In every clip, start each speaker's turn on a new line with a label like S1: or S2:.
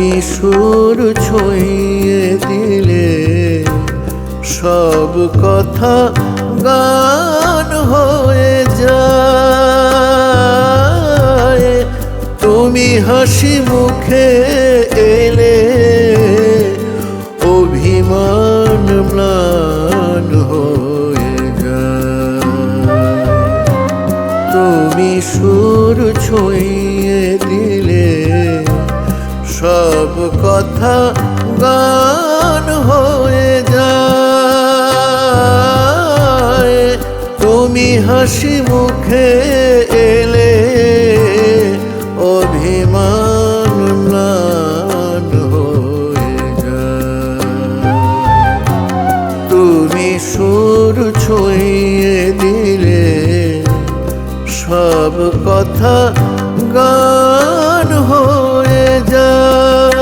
S1: তুমি সুর ছুঁয়ে দিলে সব কথা গান হয়ে যায়। তুমি হাসি মুখে এলে অভিমান ম্লান হয়ে যায়। তুমি সুর ছুঁয়ে দিলে সব কথা গান হয়ে যায়। তুমি হাসি মুখে এলে অভিমান ম্লান হয়ে যায়। তুমি সুর ছুঁয়ে দিলে সব কথা গান হয়ে যায়।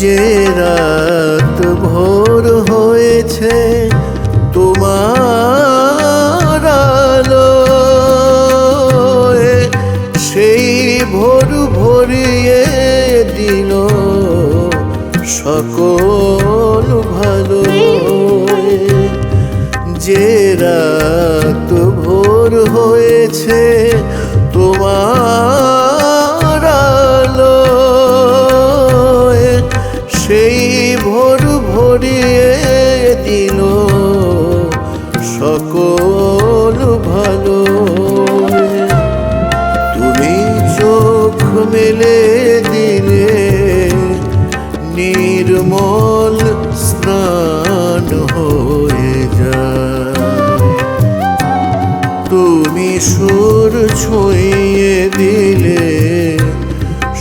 S1: যে রাত ভোর হয়েছে তোমার আলোয়, সেই ভোর ভরিয়ে দিল সকল ভালো। যে রাত ভোর হয়েছে তোমার আলোয়, সেই ভোর ভরিয়ে দিল সকল ভালো। তুমি চোখ মেলে দিলে নির্মল স্নান হয়ে যায়। তুমি সুর ছুঁয়ে দিলে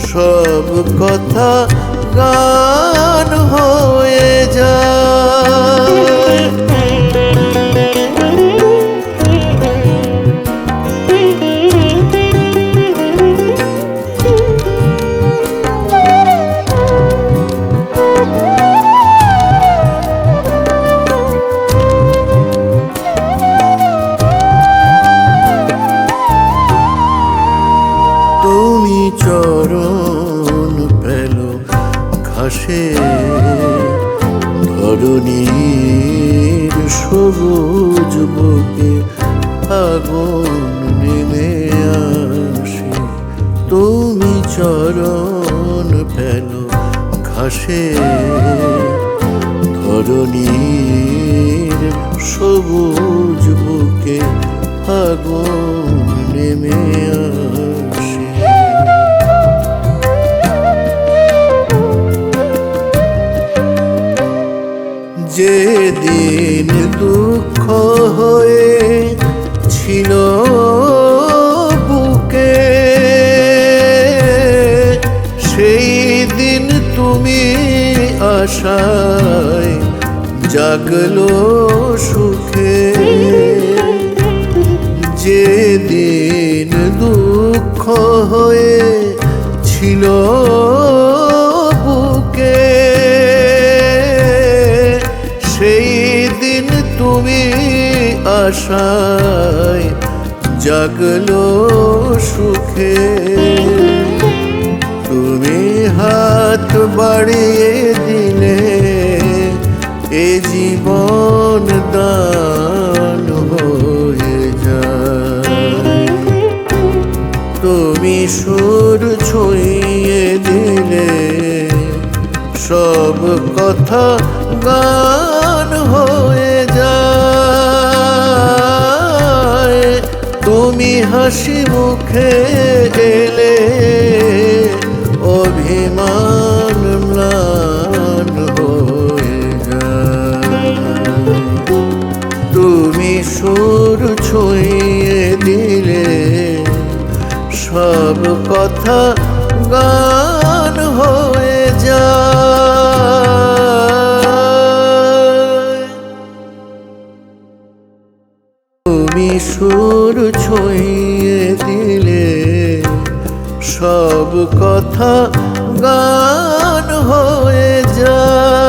S1: সব কথা গান হয়ে যায়। তুমি চরণ পেলো ঘাসে ধরণীর সবুজ বুকে আগুন নেমে আসে। তুমি চরণ পেলো ঘাসে ধরণীর সবুজ বুকে আগুন নেমে আসে। যেদিন দুঃখ হয়ে ছিল বুকে, সেই দিন তুমি আশায় জাগলো সুখে। যেদিন দুঃখ হয়ে ছিল বুকে, সেই দিন তুমি আশায় জাগলো সুখে। তুমি হাত বাড়িয়ে দিলে এ জীবন দান হয়ে যায়। তুমি সুর ছুঁয়ে দিলে সব কথা গান হয়ে যায়। তুমি হাসি মুখে এলে অভিমান ম্লান হয়ে যায়। তুমি সুর ছুঁয়ে দিলে সব কথা গান হয়ে যায়। তুমি সুর ছুঁয়ে দিলে সব কথা গান হয়ে যায়।